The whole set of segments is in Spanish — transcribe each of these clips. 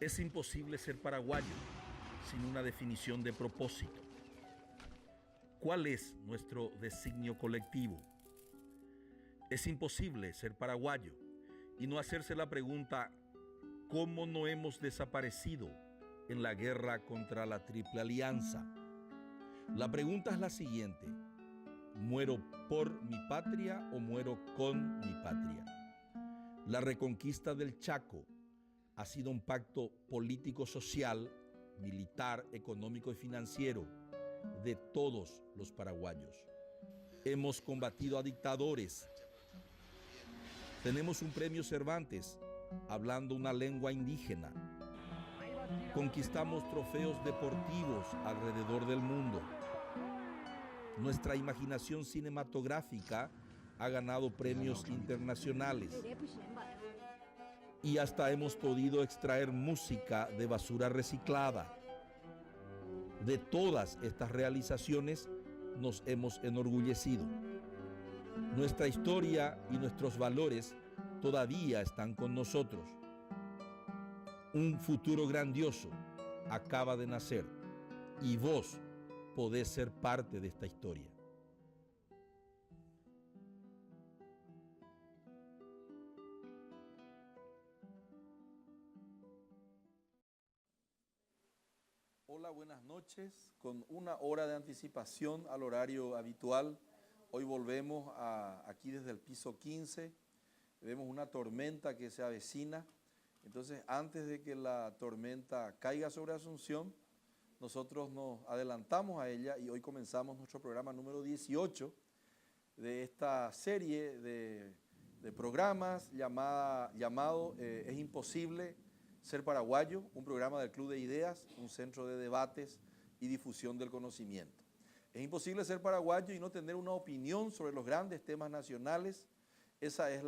Es imposible ser paraguayo sin una definición de propósito. ¿Cuál es nuestro designio colectivo? Es imposible ser paraguayo y no hacerse la pregunta ¿cómo no hemos desaparecido en la guerra contra la Triple Alianza? La pregunta es la siguiente: ¿muero por mi patria o muero con mi patria? La reconquista del Chaco ha sido un pacto político-social, militar, económico y financiero de todos los paraguayos. Hemos combatido a dictadores. Tenemos un premio Cervantes hablando una lengua indígena. Conquistamos trofeos deportivos alrededor del mundo. Nuestra imaginación cinematográfica ha ganado premios internacionales. Y hasta hemos podido extraer música de basura reciclada. De todas estas realizaciones nos hemos enorgullecido. Nuestra historia y nuestros valores todavía están con nosotros. Un futuro grandioso acaba de nacer y vos podés ser parte de esta historia. Hola, buenas noches. Con una hora de anticipación al horario habitual, hoy volvemos aquí desde el piso 15. Vemos una tormenta que se avecina. Entonces, antes de que la tormenta caiga sobre Asunción, nosotros nos adelantamos a ella y hoy comenzamos nuestro programa número 18 de esta serie de programas llamado Es imposible ser paraguayo, un programa del Club de Ideas, un centro de debates y difusión del conocimiento. Es imposible ser paraguayo y no tener una opinión sobre los grandes temas nacionales. Ese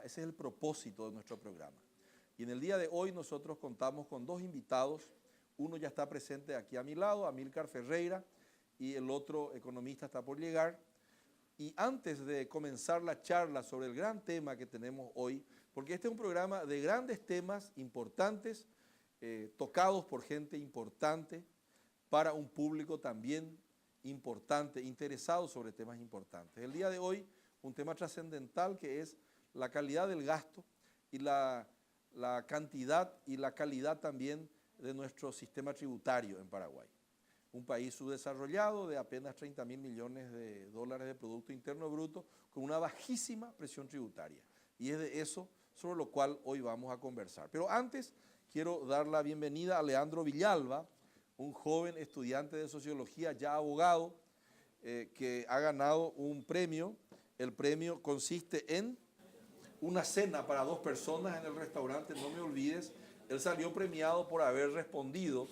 es el propósito de nuestro programa. Y en el día de hoy nosotros contamos con dos invitados. Uno ya está presente aquí a mi lado, Amílcar Ferreira, y el otro economista está por llegar. Y antes de comenzar la charla sobre el gran tema que tenemos hoy, porque este es un programa de grandes temas importantes, tocados por gente importante, para un público también importante, interesado sobre temas importantes. El día de hoy, un tema trascendental que es la calidad del gasto y la cantidad y la calidad también de nuestro sistema tributario en Paraguay. Un país subdesarrollado de apenas 30.000 millones de dólares de Producto Interno Bruto con una bajísima presión tributaria. Y es de eso sobre lo cual hoy vamos a conversar. Pero antes quiero dar la bienvenida a Leandro Villalba, un joven estudiante de Sociología, ya abogado, que ha ganado un premio. El premio consiste en una cena para 2 personas en el restaurante No Me Olvides. Él salió premiado por haber respondido.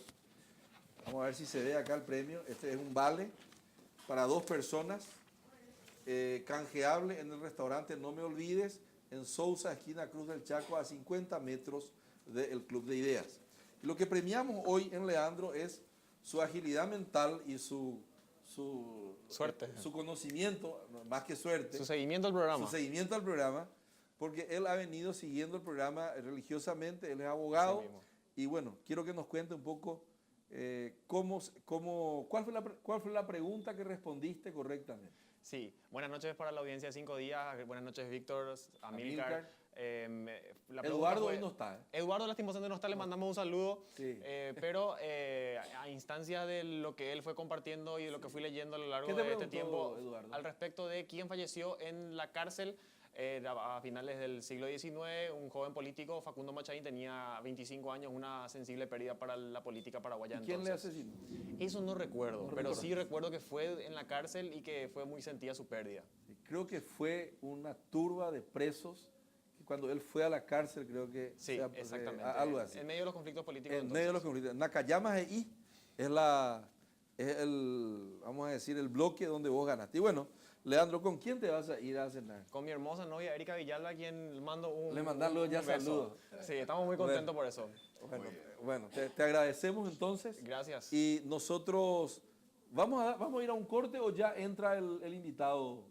Vamos a ver si se ve acá el premio. Este es un vale para 2 personas, canjeable en el restaurante No Me Olvides, en Sousa, esquina Cruz del Chaco, a 50 metros del Club de Ideas. Y lo que premiamos hoy en Leandro es su agilidad mental y su suerte, su conocimiento, más que suerte. Su seguimiento al programa. Su seguimiento al programa, porque él ha venido siguiendo el programa religiosamente, él es abogado. Sí, y bueno, quiero que nos cuente un poco ¿cuál fue la pregunta que respondiste correctamente? Sí, buenas noches para la audiencia de 5 días, buenas noches Víctor, Amílcar. Eduardo hoy no está. Eduardo lastimosamente no está, le mandamos un saludo, sí. Pero a instancia de lo que él fue compartiendo y de lo que fui leyendo a lo largo de este tiempo, Eduardo? Al respecto de quién falleció en la cárcel a finales del siglo XIX, un joven político, Facundo Machaín, tenía 25 años, una sensible pérdida para la política paraguaya. ¿Y quién le asesinó? Eso no recuerdo, pero sí recuerdo que fue en la cárcel y que fue muy sentida su pérdida. Creo que fue una turba de presos que cuando él fue a la cárcel, creo que... Sí, exactamente. Algo así. En medio de los conflictos políticos. En medio de los conflictos. Nakayama es el, vamos a decir, el bloque donde vos ganaste. Y bueno, Leandro, ¿con quién te vas a ir a cenar? Con mi hermosa novia Erika Villalba, a quien le mando un saludos. Sí, estamos muy contentos por eso. Bueno, te agradecemos entonces. Gracias. Y nosotros, ¿vamos a ir a un corte o ya entra el invitado?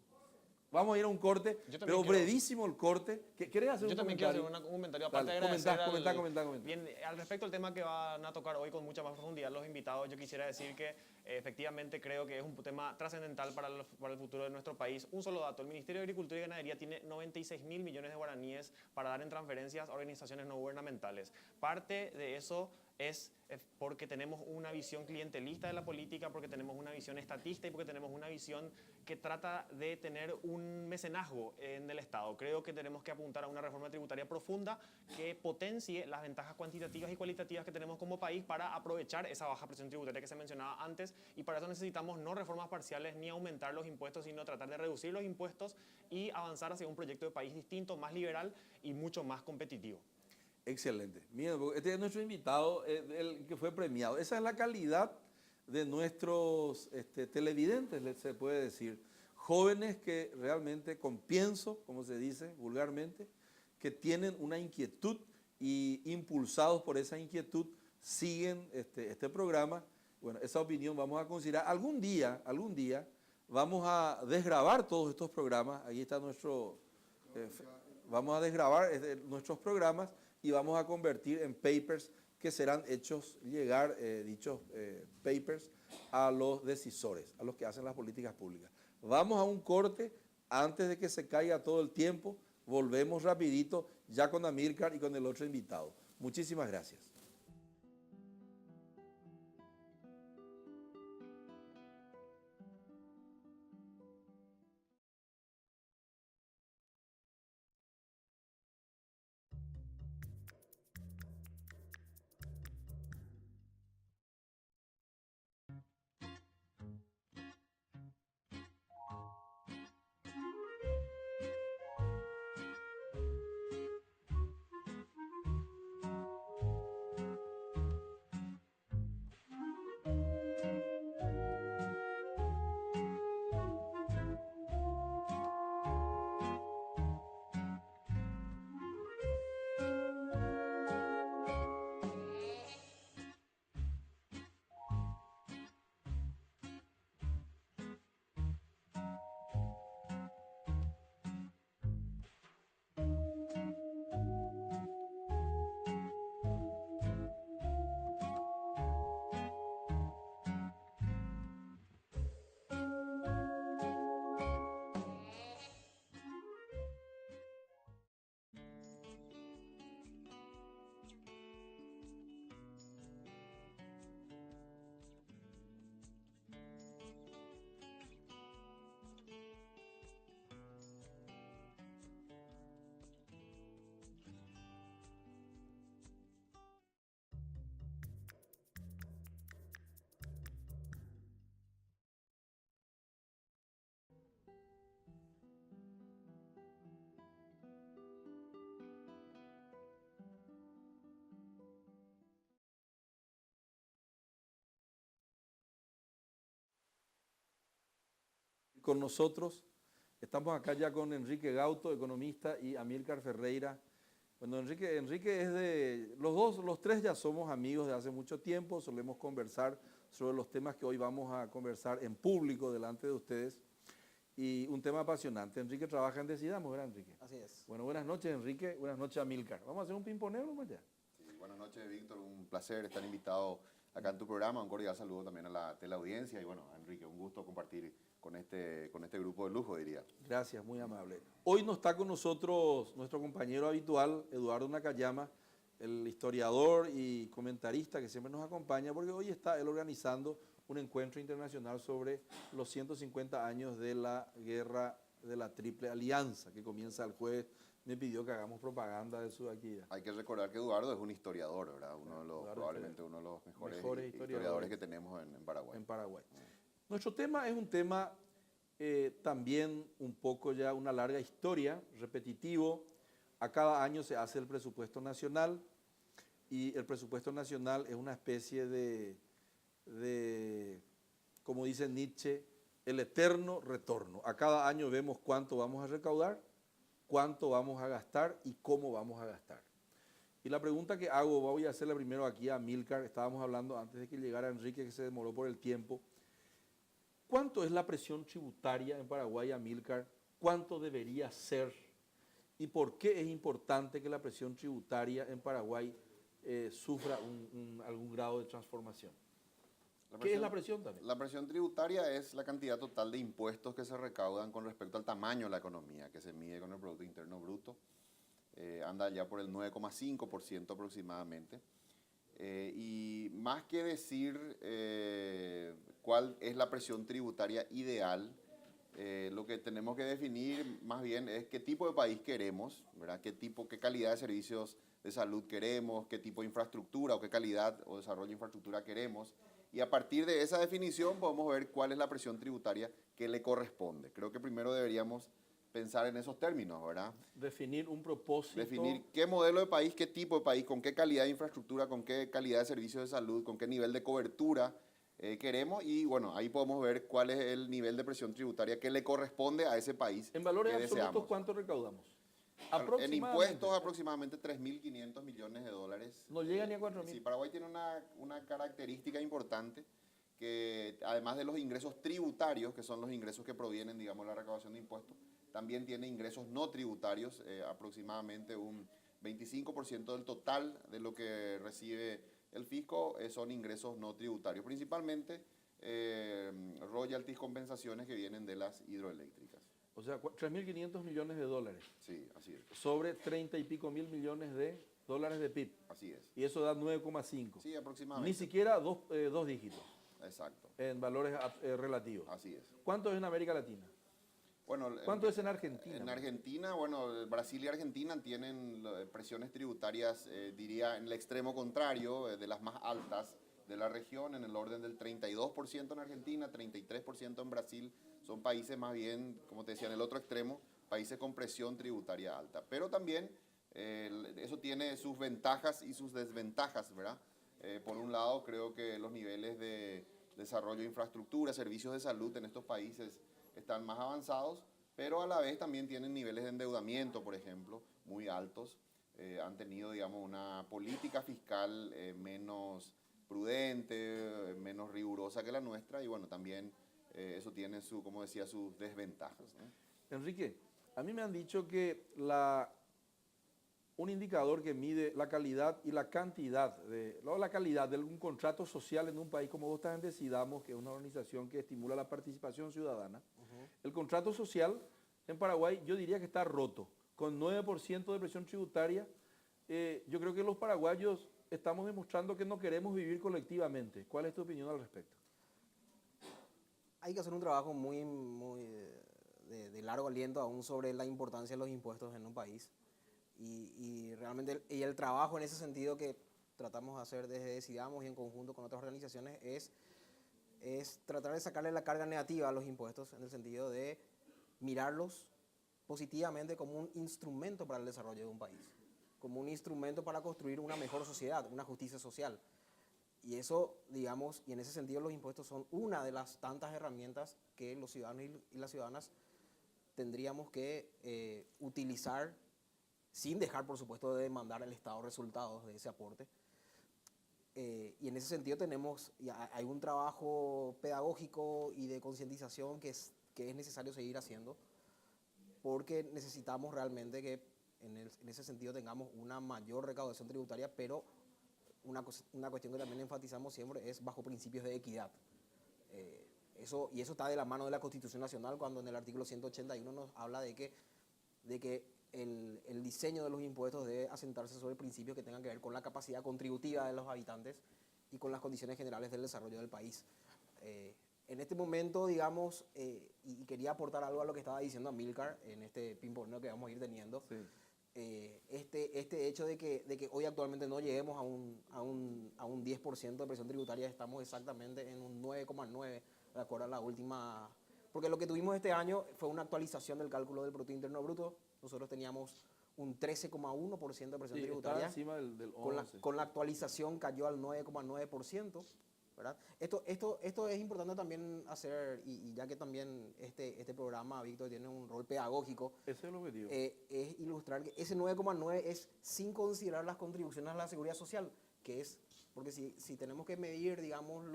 Vamos a ir a un corte, Yo también pero quiero- brevísimo el corte. ¿Querés hacer Yo un también quiero comentario? hacer un comentario, Dale, aparte de agradecer comentá. Bien, al respecto del tema que van a tocar hoy con mucha más profundidad los invitados, yo quisiera decir que efectivamente creo que es un tema trascendental para el futuro de nuestro país. Un solo dato, el Ministerio de Agricultura y Ganadería tiene 96.000 millones de guaraníes para dar en transferencias a organizaciones no gubernamentales. Parte de eso es porque tenemos una visión clientelista de la política, porque tenemos una visión estatista y porque tenemos una visión que trata de tener un mecenazgo en el Estado. Creo que tenemos que apuntar a una reforma tributaria profunda que potencie las ventajas cuantitativas y cualitativas que tenemos como país para aprovechar esa baja presión tributaria que se mencionaba antes, y para eso necesitamos no reformas parciales ni aumentar los impuestos, sino tratar de reducir los impuestos y avanzar hacia un proyecto de país distinto, más liberal y mucho más competitivo. Excelente. Miren, este es nuestro invitado, el que fue premiado. Esa es la calidad de nuestros televidentes, se puede decir. Jóvenes que realmente con pienso, como se dice vulgarmente, que tienen una inquietud y impulsados por esa inquietud siguen este programa. Bueno, esa opinión vamos a considerar. Algún día vamos a desgravar todos estos programas. Ahí está vamos a desgravar nuestros programas y vamos a convertir en papers que serán hechos llegar, dichos papers, a los decisores, a los que hacen las políticas públicas. Vamos a un corte antes de que se caiga todo el tiempo. Volvemos rapidito ya con Amílcar y con el otro invitado. Muchísimas gracias. Con nosotros estamos acá ya con Enrique Gauto, economista, y Amílcar Ferreira. Bueno, Enrique es de... los tres ya somos amigos de hace mucho tiempo, solemos conversar sobre los temas que hoy vamos a conversar en público delante de ustedes. Y un tema apasionante. Enrique trabaja en Decidamos, ¿verdad, Enrique? Así es. Bueno, buenas noches, Enrique. Buenas noches, Amílcar. ¿Vamos a hacer un ping-ponero o ya? Sí, buenas noches, Víctor. Un placer estar invitado acá en tu programa. Un cordial saludo también a la teleaudiencia. Y bueno, Enrique, un gusto compartir con este grupo de lujo, diría. Gracias, muy amable. Hoy no está con nosotros nuestro compañero habitual, Eduardo Nakayama, el historiador y comentarista que siempre nos acompaña, porque hoy está él organizando un encuentro internacional sobre los 150 años de la guerra de la Triple Alianza, que comienza el jueves. Me pidió que hagamos propaganda de su actividad. Hay que recordar que Eduardo es un historiador, ¿verdad? Probablemente uno de los mejores historiadores que tenemos en Paraguay. En Paraguay. Nuestro tema es un tema también un poco ya una larga historia, repetitivo. A cada año se hace el presupuesto nacional y el presupuesto nacional es una especie de como dice Nietzsche, el eterno retorno. A cada año vemos cuánto vamos a recaudar, cuánto vamos a gastar y cómo vamos a gastar. Y la pregunta que hago, voy a hacerle primero aquí a Amílcar, estábamos hablando antes de que llegara Enrique, que se demoró por el tiempo. ¿Cuánto es la presión tributaria en Paraguay, Amílcar, cuánto debería ser y por qué es importante que la presión tributaria en Paraguay sufra algún grado de transformación. ¿Qué es la presión también? La presión tributaria es la cantidad total de impuestos que se recaudan con respecto al tamaño de la economía, que se mide con el Producto Interno Bruto. Anda ya por el 9,5% aproximadamente. Y más que decir cuál es la presión tributaria ideal, lo que tenemos que definir más bien es qué tipo de país queremos, ¿verdad? Qué calidad de servicios de salud queremos, qué tipo de infraestructura o qué calidad o desarrollo de infraestructura queremos. Y a partir de esa definición podemos ver cuál es la presión tributaria que le corresponde. Creo que primero deberíamos pensar en esos términos, ¿verdad? Definir un propósito. Definir qué modelo de país, qué tipo de país, con qué calidad de infraestructura, con qué calidad de servicios de salud, con qué nivel de cobertura queremos. Y bueno, ahí podemos ver cuál es el nivel de presión tributaria que le corresponde a ese país. En valores que absolutos, deseamos. ¿cuánto recaudamos? En impuestos aproximadamente 3.500 millones de dólares. No llega ni a 4.000. Sí, Paraguay tiene una característica importante que además de los ingresos tributarios, que son los ingresos que provienen, digamos, de la recaudación de impuestos, también tiene ingresos no tributarios, aproximadamente un 25% del total de lo que recibe el fisco son ingresos no tributarios, principalmente royalties, compensaciones que vienen de las hidroeléctricas. O sea, 3.500 millones de dólares. Sí, así es. Sobre 30 y pico mil millones de dólares de PIB. Así es. Y eso da 9,5. Sí, aproximadamente. Ni siquiera dos dígitos. Exacto. En valores relativos. Así es. ¿Cuánto es en América Latina? Bueno, ¿Cuánto es en Argentina? En Argentina, bueno, Brasil y Argentina tienen presiones tributarias, diría, en el extremo contrario, de las más altas de la región, en el orden del 32% en Argentina, 33% en Brasil. Son países más bien, como te decía, en el otro extremo, países con presión tributaria alta. Pero también eso tiene sus ventajas y sus desventajas, ¿verdad? Por un lado, creo que los niveles de desarrollo de infraestructura, servicios de salud en estos países están más avanzados, pero a la vez también tienen niveles de endeudamiento, por ejemplo, muy altos. Han tenido, digamos, una política fiscal menos prudente, menos rigurosa que la nuestra, y bueno, también eso tiene, como decía, sus desventajas, ¿no? Enrique, a mí me han dicho que un indicador que mide la calidad y la cantidad, la calidad de algún contrato social en un país como vos también Decidamos, que es una organización que estimula la participación ciudadana, el contrato social en Paraguay yo diría que está roto, con 9% de presión tributaria. Yo creo que los paraguayos estamos demostrando que no queremos vivir colectivamente. ¿Cuál es tu opinión al respecto? Hay que hacer un trabajo muy de largo aliento aún sobre la importancia de los impuestos en un país. Y realmente el trabajo en ese sentido que tratamos de hacer desde Decidamos y en conjunto con otras organizaciones es tratar de sacarle la carga negativa a los impuestos, en el sentido de mirarlos positivamente como un instrumento para el desarrollo de un país, como un instrumento para construir una mejor sociedad, una justicia social. Y eso, digamos, y en ese sentido los impuestos son una de las tantas herramientas que los ciudadanos y las ciudadanas tendríamos que utilizar, sin dejar, por supuesto, de demandar al Estado resultados de ese aporte. Y en ese sentido hay un trabajo pedagógico y de concientización que es necesario seguir haciendo, porque necesitamos realmente que en ese sentido tengamos una mayor recaudación tributaria, pero una cuestión que también enfatizamos siempre es bajo principios de equidad. Y eso está de la mano de la Constitución Nacional, cuando en el artículo 181 nos habla de que el diseño de los impuestos debe asentarse sobre principios que tengan que ver con la capacidad contributiva de los habitantes y con las condiciones generales del desarrollo del país. En este momento, digamos, y quería aportar algo a lo que estaba diciendo Amílcar en este ping-pong que vamos a ir teniendo. Sí. Este hecho de que hoy actualmente no lleguemos a un 10% de presión tributaria, estamos exactamente en un 9,9%, de acuerdo a la última. Porque lo que tuvimos este año fue una actualización del cálculo del Producto Interno Bruto. Nosotros teníamos un 13,1% de presión tributaria. Encima del 11%. Con la actualización cayó al 9,9%. ¿Verdad? Esto es importante también hacer, y ya que también este programa, Víctor, tiene un rol pedagógico. Ese es el objetivo. Es ilustrar que ese 9,9 es sin considerar las contribuciones a la seguridad social, que es, porque si tenemos que medir, digamos,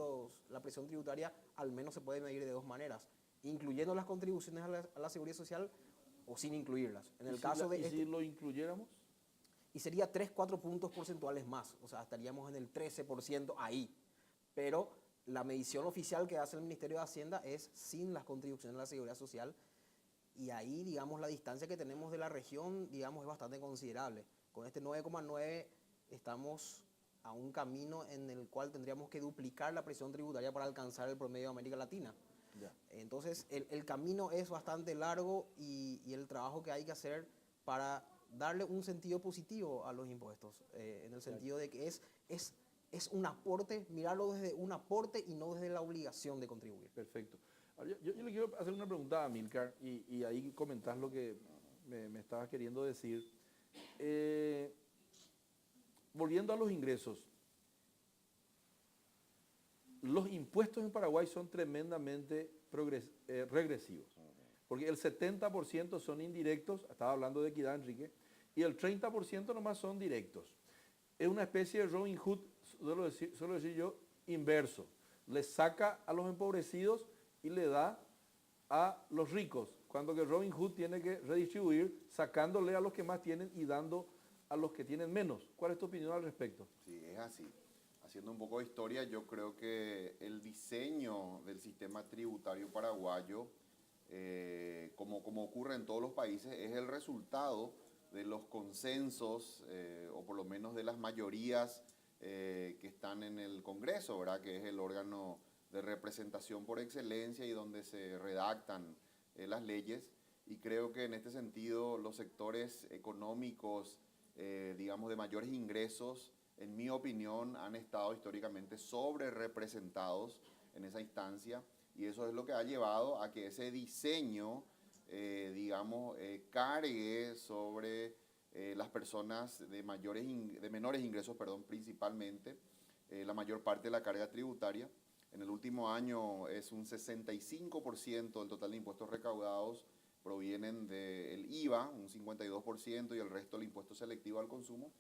la presión tributaria, al menos se puede medir de dos maneras, incluyendo las contribuciones a la seguridad social o sin incluirlas. En ¿Y el si caso de ¿y si lo incluyéramos? y sería 3-4 puntos porcentuales más, o sea, estaríamos en el 13% ahí. Pero la medición oficial que hace el Ministerio de Hacienda es sin las contribuciones de la Seguridad Social, y ahí, digamos, la distancia que tenemos de la región, digamos, es bastante considerable. Con este 9,9 estamos a un camino en el cual tendríamos que duplicar la presión tributaria para alcanzar el promedio de América Latina. Ya. Entonces, el camino es bastante largo y el trabajo que hay que hacer para darle un sentido positivo a los impuestos, en el sentido de que es un aporte, mirarlo desde un aporte y no desde la obligación de contribuir. Perfecto. Ahora, yo le quiero hacer una pregunta a Amílcar y ahí comentás lo que me estabas queriendo decir. Volviendo a los ingresos, los impuestos en Paraguay son tremendamente regresivos, porque el 70% son indirectos, estaba hablando de equidad, Enrique, y el 30% nomás son directos. Es una especie de Robin Hood, suelo decir yo, inverso. Le saca a los empobrecidos y le da a los ricos, cuando que Robin Hood tiene que redistribuir, sacándole a los que más tienen y dando a los que tienen menos. ¿Cuál es tu opinión al respecto? Sí, es así. Haciendo un poco de historia, yo creo que el diseño del sistema tributario paraguayo, como ocurre en todos los países, es el resultado de los consensos, o por lo menos de las mayorías que están en el Congreso, ¿verdad? Que es el órgano de representación por excelencia y donde se redactan las leyes. Y creo que en este sentido los sectores económicos, digamos, de mayores ingresos, en mi opinión, han estado históricamente sobre representados en esa instancia, y eso es lo que ha llevado a que ese diseño, digamos, cargue sobre las personas de menores ingresos, perdón, principalmente, la mayor parte de la carga tributaria. En el último año es un 65% del total de impuestos recaudados provienen del IVA, un 52%, y el resto del impuesto selectivo al consumo.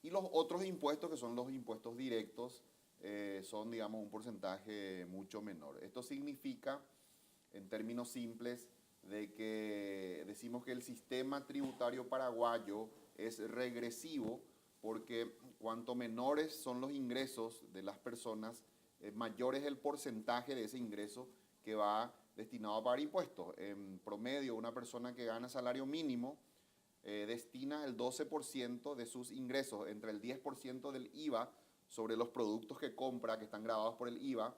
Y los otros impuestos, que son los impuestos directos, son, digamos, un porcentaje mucho menor. Esto significa, en términos simples, de que decimos que el sistema tributario paraguayo es regresivo, porque cuanto menores son los ingresos de las personas, mayor es el porcentaje de ese ingreso que va destinado a pagar impuestos. En promedio, una persona que gana salario mínimo destina el 12% de sus ingresos, entre el 10% del IVA sobre los productos que compra, que están gravados por el IVA,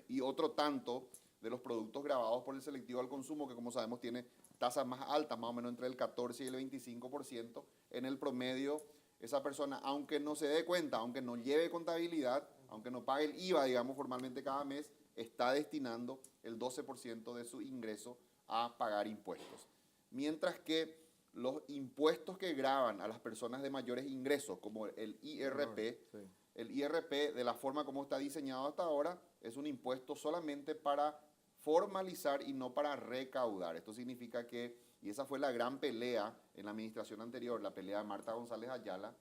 y otro tanto de los productos gravados por el selectivo al consumo, que como sabemos tiene tasas más altas, más o menos entre el 14 y el 25%. En el promedio, esa persona, aunque no se dé cuenta, aunque no lleve contabilidad, aunque no pague el IVA, digamos, formalmente cada mes, está destinando el 12% de su ingreso a pagar impuestos. Mientras que los impuestos que gravan a las personas de mayores ingresos, como el IRP, Sí. el IRP, de la forma como está diseñado hasta ahora, es un impuesto solamente para formalizar y no para recaudar. Esto significa que, y esa fue la gran pelea en la administración anterior, la pelea de Marta González Ayala,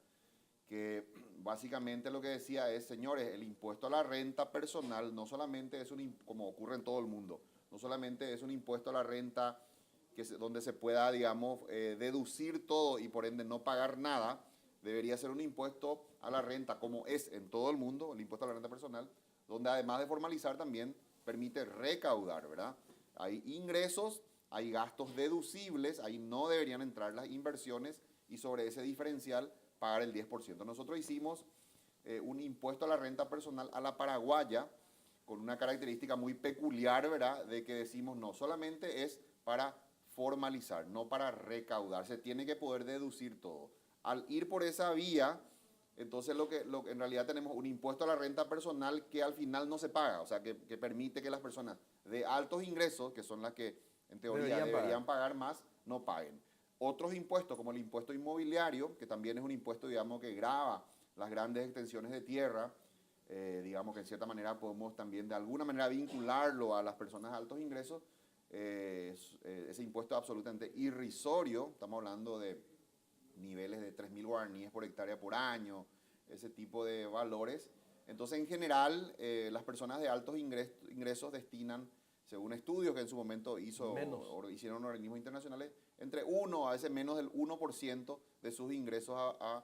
que básicamente lo que decía es, señores, el impuesto a la renta personal no solamente es como ocurre en todo el mundo, no solamente es un impuesto a la renta donde se pueda, digamos, deducir todo y por ende no pagar nada. Debería ser un impuesto a la renta, como es en todo el mundo, el impuesto a la renta personal, donde además de formalizar también permite recaudar, ¿verdad? Hay ingresos, hay gastos deducibles, ahí no deberían entrar las inversiones y sobre ese diferencial pagar el 10%. Nosotros hicimos un impuesto a la renta personal a la paraguaya con una característica muy peculiar, ¿verdad? De que decimos no solamente es para formalizar, no para recaudar, se tiene que poder deducir todo. Al ir por esa vía, entonces en realidad tenemos un impuesto a la renta personal que al final no se paga, o sea, que permite que las personas de altos ingresos, que son las que en teoría deberían pagar más, no paguen. Otros impuestos, como el impuesto inmobiliario, que también es un impuesto, digamos, que grava las grandes extensiones de tierra, digamos que en cierta manera podemos también de alguna manera vincularlo a las personas de altos ingresos. Ese impuesto es absolutamente irrisorio, estamos hablando de niveles de 3.000 guaraníes por hectárea por año, ese tipo de valores. Entonces, en general, las personas de altos ingresos destinan según estudios que en su momento hicieron organismos internacionales, entre 1 a veces menos del 1% de sus ingresos a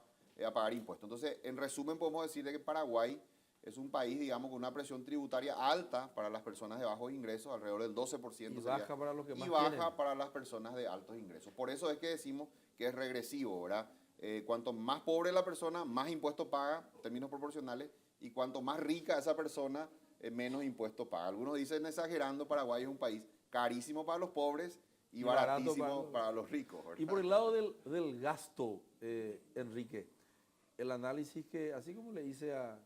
pagar impuestos. Entonces, en resumen, podemos decir que Paraguay es un país, digamos, con una presión tributaria alta para las personas de bajos ingresos, alrededor del 12%. Y baja para los que más y baja tienen. para las personas de altos ingresos. Por eso es que decimos que es regresivo, ¿verdad? Cuanto más pobre la persona, más impuestos paga, en términos proporcionales, y cuanto más rica esa persona, menos impuestos paga. Algunos dicen, exagerando, Paraguay es un país carísimo para los pobres y barato baratísimo para los ricos, ¿verdad? Y por el lado del gasto, Enrique, el análisis que, así como le hice a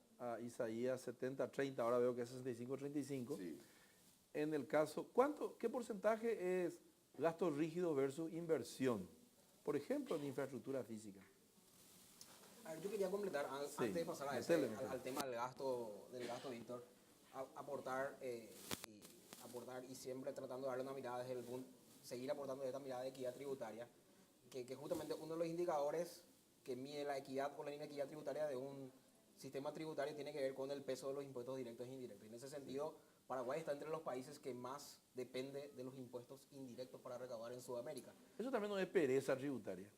Isaías 70-30, ahora veo que es 65-35, Sí. en el caso, ¿qué porcentaje es gasto rígido versus inversión? Por ejemplo, en infraestructura física. A ver, yo quería completar, Sí, antes de pasar a metele. al tema del gasto, Víctor, aportar y siempre tratando de darle una mirada desde el punto, seguir aportando esta mirada de equidad tributaria, que justamente uno de los indicadores que mide la equidad o la inequidad tributaria de un sistema tributario tiene que ver con el peso de los impuestos directos e indirectos. En ese sentido, Paraguay está entre los países que más depende de los impuestos indirectos para recaudar en Sudamérica. Eso también no es pereza tributaria.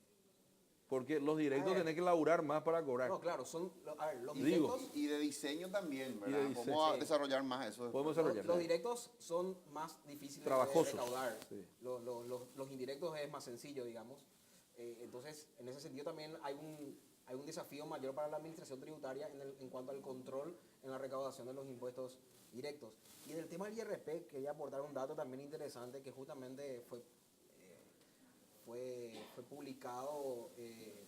Porque los directos A ver. tenés que laburar más para cobrar. No, claro, los Digo, directos, Y de diseño también, ¿verdad? Y de diseño. Vamos a Sí. desarrollar más eso. Podemos después. desarrollar. los directos son más difíciles Trabajosos, de recaudar. sí. Los indirectos es más sencillo, digamos. Entonces, en ese sentido también hay un desafío mayor para la administración tributaria en cuanto al control en la recaudación de los impuestos directos. Y en el tema del IRP, quería aportar un dato también interesante que justamente fue publicado entre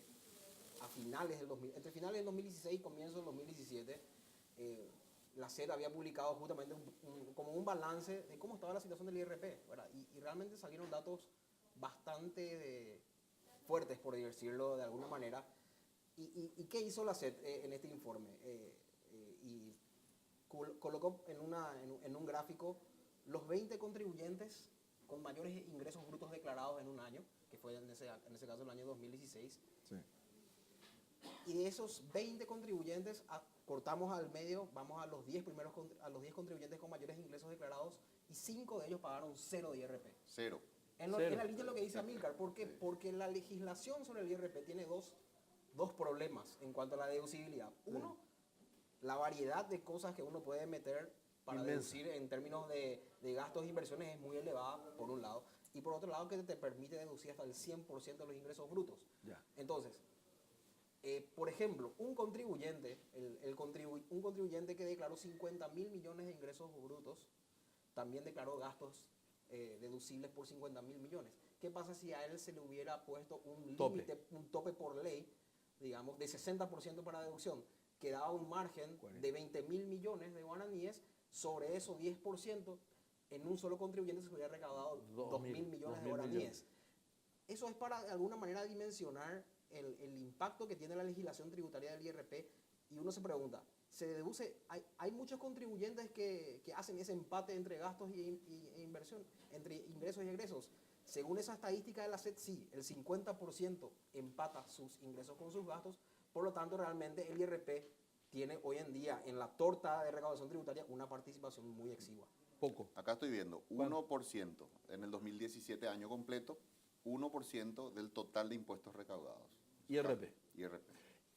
finales del 2016 y comienzos del 2017. La SED había publicado justamente como un balance de cómo estaba la situación del IRP, ¿verdad? Y realmente salieron datos bastante fuertes, por decirlo de alguna manera. ¿Y qué hizo la SED en este informe? Y colocó en un gráfico los 20 contribuyentes con mayores ingresos brutos declarados en un año, que fue en ese caso el año 2016. Sí. Y de esos 20 contribuyentes, cortamos al medio, vamos a los 10 contribuyentes con mayores ingresos declarados, y 5 de ellos pagaron 0 de IRP. Cero. En la línea de lo que dice Amílcar. ¿Por qué? Porque la legislación sobre el IRP tiene dos problemas en cuanto a la deducibilidad. Uno, la variedad de cosas que uno puede meter para Inmensa. deducir en términos de gastos e inversiones es muy elevada, por un lado. Y por otro lado, que te permite deducir hasta el 100% de los ingresos brutos. Ya. Entonces, por ejemplo, un contribuyente que declaró 50.000 millones de ingresos brutos, también declaró gastos deducibles por 50.000 millones. ¿Qué pasa si a él se le hubiera puesto un límite, un tope por ley, digamos, de 60% para deducción, que daba un margen 40. de 20.000 millones de guaraníes? Sobre eso, 10%, en un solo contribuyente se hubiera recaudado 2.000 millones de guaraníes. Eso es para, de alguna manera, dimensionar el impacto que tiene la legislación tributaria del IRP. Y uno se pregunta, ¿se deduce? Hay muchos contribuyentes que hacen ese empate entre gastos e inversión, entre ingresos y egresos. Según esa estadística de la SED, sí, el 50% empata sus ingresos con sus gastos. Por lo tanto, realmente el IRP tiene hoy en día en la torta de recaudación tributaria una participación muy exigua. Poco. Acá estoy viendo, 1% en el 2017, año completo, 1% del total de impuestos recaudados. IRP. IRP.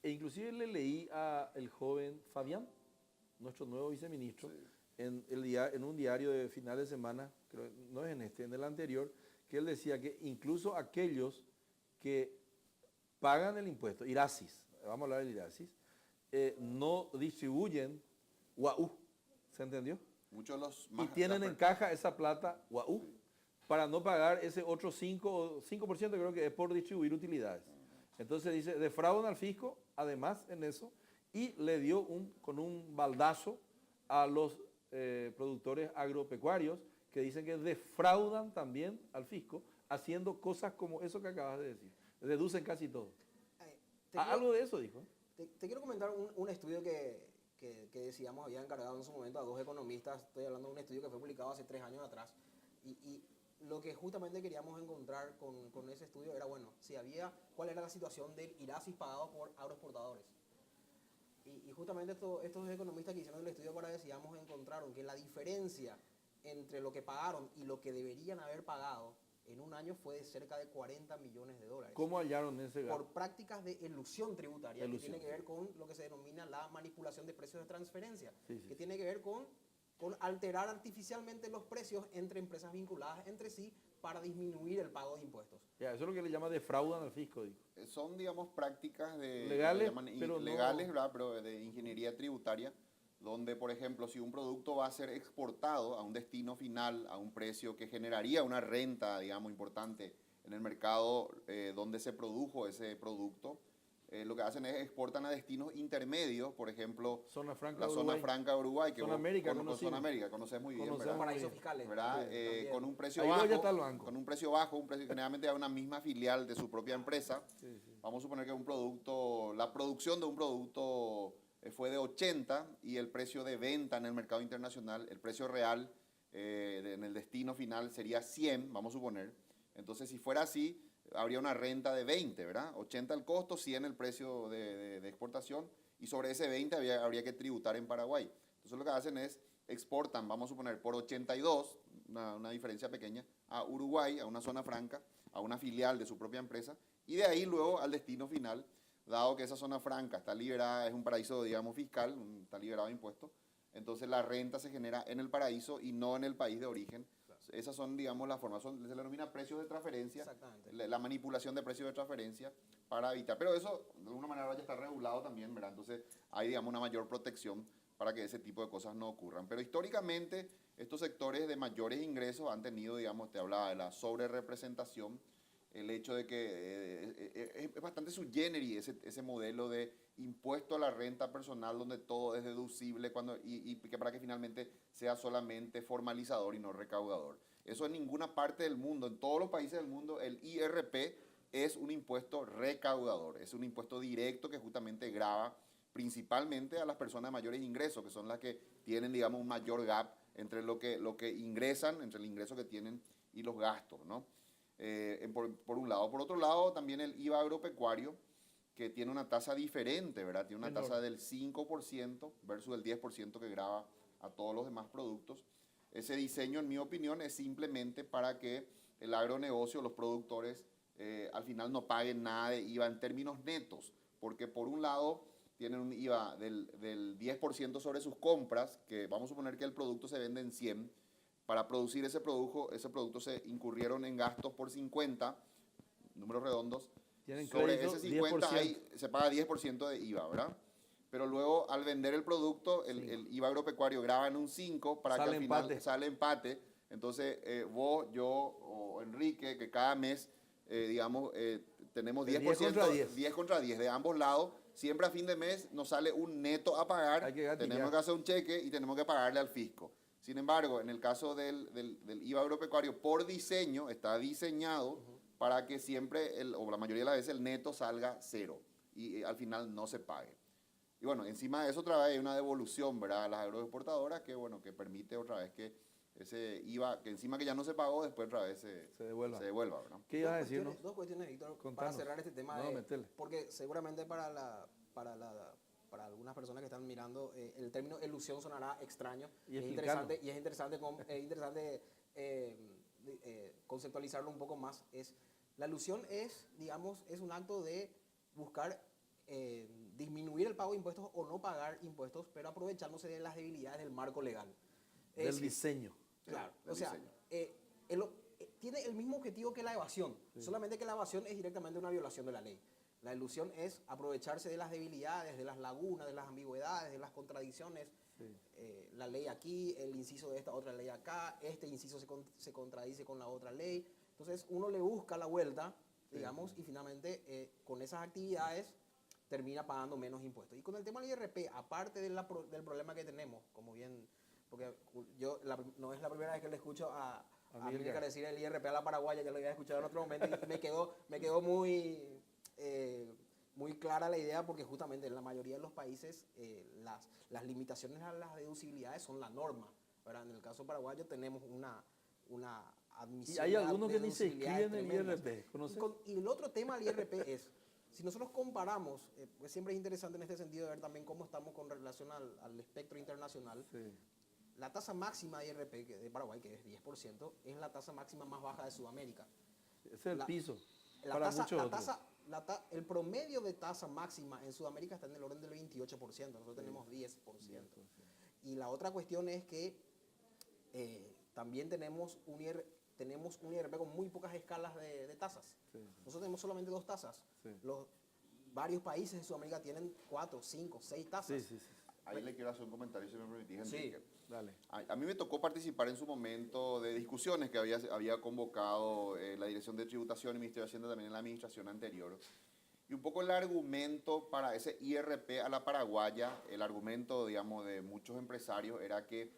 E inclusive le leí al joven Fabián, nuestro nuevo viceministro, Sí. en un diario de final de semana, creo, no es en este, en el anterior, que él decía que incluso aquellos que pagan el impuesto, IRASIS, vamos a hablar del IRASIS, no distribuyen UAU, ¿se entendió? Muchos de los Y más... tienen en caja esa plata UAU para no pagar ese otro 5% creo que es por distribuir utilidades. Entonces dice, defraudan al fisco, además en eso, y le dio con un baldazo a los productores agropecuarios que dicen que defraudan también al fisco haciendo cosas como eso que acabas de decir. Deducen casi todo. Algo de eso dijo. Te quiero comentar un estudio que decíamos había encargado en su momento a 2 economistas. Estoy hablando de un estudio que fue publicado hace 3 años atrás. Y lo que justamente queríamos encontrar con ese estudio era, bueno, cuál era la situación del IRASIS pagado por agroexportadores. Y justamente estos economistas que hicieron el estudio para decíamos encontraron que la diferencia entre lo que pagaron y lo que deberían haber pagado en un año fue de cerca de 40 millones de dólares. ¿Cómo hallaron ese gap? Por prácticas de elusión tributaria, Elusión. que tiene que ver con lo que se denomina la manipulación de precios de transferencia, Sí, sí, que sí. tiene que ver con alterar artificialmente los precios entre empresas vinculadas entre sí para disminuir el pago de impuestos. Ya, eso es lo que le llama defraudan al fisco, digo. Son, digamos, prácticas de, Legales, que llaman pero no- legales, ¿verdad? Pero de ingeniería tributaria, donde, por ejemplo, si un producto va a ser exportado a un destino final, a un precio que generaría una renta, digamos, importante en el mercado donde se produjo ese producto, lo que hacen es exportan a destinos intermedios, por ejemplo, Zona Franca la de zona Uruguay. franca de Uruguay, que Zona vos América, con conocimos. Zona América, conoces muy bien, Conocemos. ¿verdad? Paraísos bien. fiscales. ¿Verdad? También. Con un precio Ahí bajo, ya está el banco. con un precio bajo, generalmente hay una misma filial de su propia empresa. Sí, sí. Vamos a suponer que un producto, la producción de un producto fue de 80 y el precio de venta en el mercado internacional, el precio real en el destino final sería 100, vamos a suponer. Entonces, si fuera así, habría una renta de 20, ¿verdad? 80 el costo, 100 el precio de exportación y sobre ese 20 habría que tributar en Paraguay. Entonces, lo que hacen es exportan, vamos a suponer, por 82, una diferencia pequeña, a Uruguay, a una zona franca, a una filial de su propia empresa, y de ahí luego al destino final, dado que esa zona franca está liberada, es un paraíso, digamos, fiscal, está liberado de impuestos, entonces la renta se genera en el paraíso y no en el país de origen. Esas son, digamos, las formas, se le denomina precios de transferencia, Exactamente. la manipulación de precios de transferencia para evitar, pero eso de alguna manera ya está regulado también, ¿verdad? Entonces hay, digamos, una mayor protección para que ese tipo de cosas no ocurran. Pero históricamente estos sectores de mayores ingresos han tenido, digamos, te hablaba de la sobrerepresentación, el hecho de que es bastante sui generis ese modelo de impuesto a la renta personal donde todo es deducible y que para que finalmente sea solamente formalizador y no recaudador. Eso en ninguna parte del mundo, en todos los países del mundo, el IRP es un impuesto recaudador, es un impuesto directo que justamente grava principalmente a las personas de mayores ingresos, que son las que tienen, digamos, un mayor gap entre lo que ingresan, entre el ingreso que tienen y los gastos, ¿no? Por un lado. Por otro lado, también el IVA agropecuario, que tiene una tasa diferente, ¿verdad? Tiene una Menor. tasa del 5% versus el 10% que grava a todos los demás productos. Ese diseño, en mi opinión, es simplemente para que el agronegocio, los productores, al final no paguen nada de IVA en términos netos, porque por un lado tienen un IVA del 10% sobre sus compras, que vamos a suponer que el producto se vende en 100. Para producir ese producto se incurrieron en gastos por 50, números redondos. Tienen Sobre crédito, ese 50 10%. se paga 10% de IVA, ¿verdad? Pero luego al vender el producto, el IVA agropecuario graba en un 5 para Sale que al final empate. sale empate. Entonces vos, yo o Enrique, que cada mes, digamos, tenemos De 10%, 10 contra 10. 10 contra 10 de ambos lados, siempre a fin de mes nos sale un neto a pagar, Hay que gatillar. tenemos que hacer un cheque y tenemos que pagarle al fisco. Sin embargo, en el caso del IVA agropecuario, por diseño, está diseñado para que siempre, o la mayoría de las veces, el neto salga cero y al final no se pague. Y bueno, encima de eso otra vez hay una devolución, ¿verdad? A las agroexportadoras que, bueno, que permite otra vez que ese IVA, que encima que ya no se pagó, después otra vez Se devuelva. ¿verdad? ¿Qué ibas a decirnos? Dos cuestiones, Víctor, para Contanos. cerrar este tema. No, metele. Porque seguramente para algunas personas que están mirando, el término elusión sonará extraño. Y es explicarlo. interesante conceptualizarlo un poco más. La elusión es, digamos, es un acto de buscar disminuir el pago de impuestos o no pagar impuestos, pero aprovechándose de las debilidades del marco legal. Es Del decir, diseño. Claro, del o sea, diseño. tiene el mismo objetivo que la evasión, solamente que la evasión es directamente una violación de la ley. La ilusión es aprovecharse de las debilidades, de las lagunas, de las ambigüedades, de las contradicciones. Sí. La ley aquí, el inciso de esta otra ley acá, este inciso se contradice con la otra ley. Entonces uno le busca la vuelta, digamos, y finalmente con esas actividades termina pagando menos impuestos. Y con el tema del IRP, aparte del problema que tenemos, como bien, porque no es la primera vez que le escucho a Milcar decir el IRP a la paraguaya, ya lo había escuchado en otro momento y me quedó muy clara la idea, porque justamente en la mayoría de los países las limitaciones a las deducibilidades son la norma, ¿verdad? En el caso paraguayo tenemos una admisión. Y hay algunos de que ni se deducibilidades inscriben en el tremendas. IRP. ¿Conoces? Y el otro tema del IRP es, si nosotros comparamos, pues siempre es interesante en este sentido ver también cómo estamos con relación al espectro internacional. Sí. la tasa máxima de IRP de Paraguay, que es 10%, es la tasa máxima más baja de Sudamérica. Ese es el La- piso La para tasa, muchos la otros. tasa, el promedio de tasa máxima en Sudamérica está en el orden del 28%, nosotros tenemos 10%. Y la otra cuestión es que también tenemos un IRP con muy pocas escalas de tasas. Sí, Nosotros tenemos solamente 2 tasas. sí. Varios países de Sudamérica tienen 4, 5, 6 tasas. Sí, sí, sí. Ahí le quiero hacer un comentario, si me permitís, Sí. Enrique. Dale. A mí me tocó participar en su momento de discusiones que había convocado la Dirección de Tributación y el Ministerio de Hacienda también en la administración anterior. Y un poco el argumento para ese IRP a la paraguaya, el argumento, digamos, de muchos empresarios era que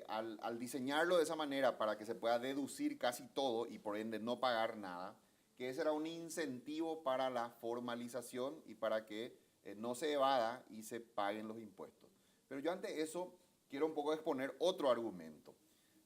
al diseñarlo de esa manera para que se pueda deducir casi todo y por ende no pagar nada, que ese era un incentivo para la formalización y para que no se evada y se paguen los impuestos. Pero yo ante eso quiero un poco exponer otro argumento.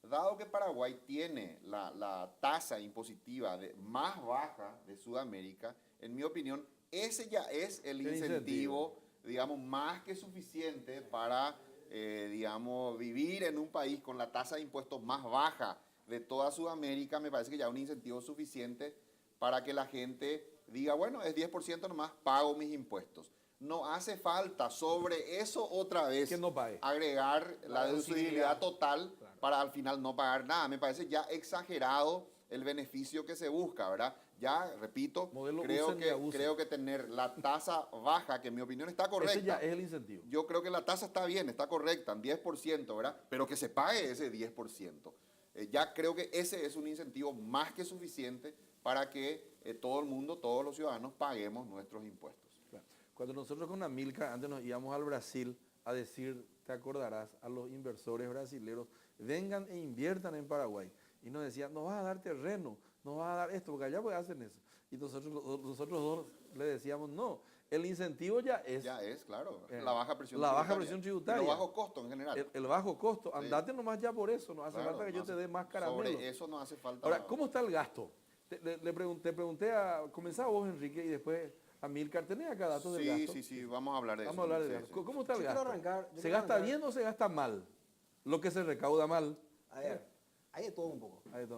Dado que Paraguay tiene la tasa impositiva más baja de Sudamérica, en mi opinión, ese ya es el incentivo, digamos, más que suficiente para, digamos, vivir en un país con la tasa de impuestos más baja de toda Sudamérica. Me parece que ya es un incentivo suficiente para que la gente diga, bueno, es 10% nomás, pago mis impuestos. No hace falta sobre eso otra vez Que no pague. agregar la deducibilidad total Claro. para al final no pagar nada. Me parece ya exagerado el beneficio que se busca, ¿verdad? Ya, repito, Modelo creo usen y abusen. creo que tener la tasa baja, que en mi opinión está correcta. Ese ya es el incentivo. Yo creo que la tasa está bien, está correcta, en 10%, ¿verdad? Pero que se pague ese 10%. Ya creo que ese es un incentivo más que suficiente para que todo el mundo, todos los ciudadanos, paguemos nuestros impuestos. Claro. Cuando nosotros con Amilcar antes nos íbamos al Brasil a decir, te acordarás, a los inversores brasileños, vengan e inviertan en Paraguay. Y nos decían, nos vas a dar terreno, nos vas a dar esto, porque allá pues hacen eso. Y nosotros dos le decíamos, no, el incentivo ya es Ya es, claro, Eh, la baja presión la tributaria. baja presión tributaria. Y los bajos costos en general. el bajo costo. Sí. Andate nomás ya por eso, no hace Claro, falta que no yo te hace- dé más caramelo. Sobre eso no hace falta. Ahora, ¿cómo está el gasto? Te pregunté comenzá vos, Enrique, y después Amilcar. ¿Tenés acá datos del gasto? Sí, vamos a hablar de Vamos a eso. hablar del Sí, gasto. sí. ¿Cómo está el Yo quiero gasto? arrancar- yo ¿Se quiero gasta arrancar- bien o se gasta mal? Lo que se recauda mal. A ver, hay de todo un poco. Ahí está.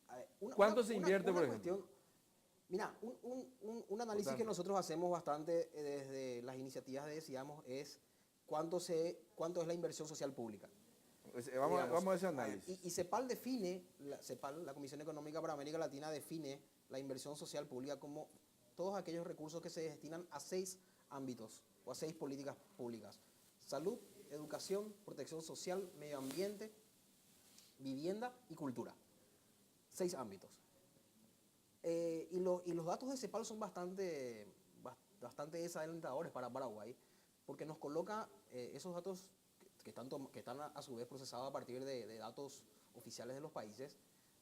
A ver, ¿Cuánto se invierte, por ejemplo? Mira, un análisis Importante. que nosotros hacemos bastante desde las iniciativas de Decidamos es cuánto es la inversión social pública. Vamos Digamos. a ese análisis. Y CEPAL define, la Comisión Económica para América Latina define la inversión social pública como todos aquellos recursos que se destinan a 6 ámbitos o a 6 políticas públicas: salud, educación, protección social, medio ambiente, vivienda y cultura. 6 ámbitos. Y los datos de CEPAL son bastante desalentadores para Paraguay, porque nos coloca esos datos que están a su vez procesados a partir de datos oficiales de los países,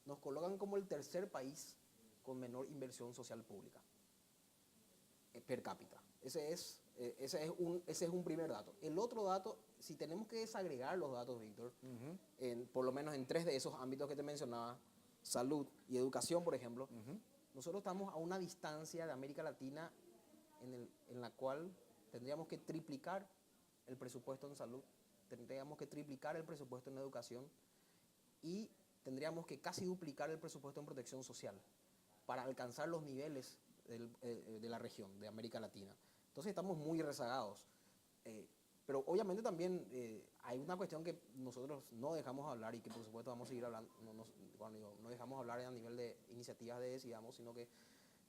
nos colocan como el tercer país con menor inversión social pública per cápita. Ese es un primer dato. El otro dato, si tenemos que desagregar los datos, Víctor, por lo menos en 3 de esos ámbitos que te mencionaba, salud y educación, por ejemplo, nosotros estamos a una distancia de América Latina en la cual tendríamos que triplicar el presupuesto en salud, tendríamos que triplicar el presupuesto en educación y tendríamos que casi duplicar el presupuesto en protección social para alcanzar los niveles de la región, de América Latina. Entonces estamos muy rezagados. Pero obviamente también hay una cuestión que nosotros no dejamos hablar y que por supuesto vamos a seguir hablando, no dejamos hablar a nivel de iniciativas de Decidamos, sino que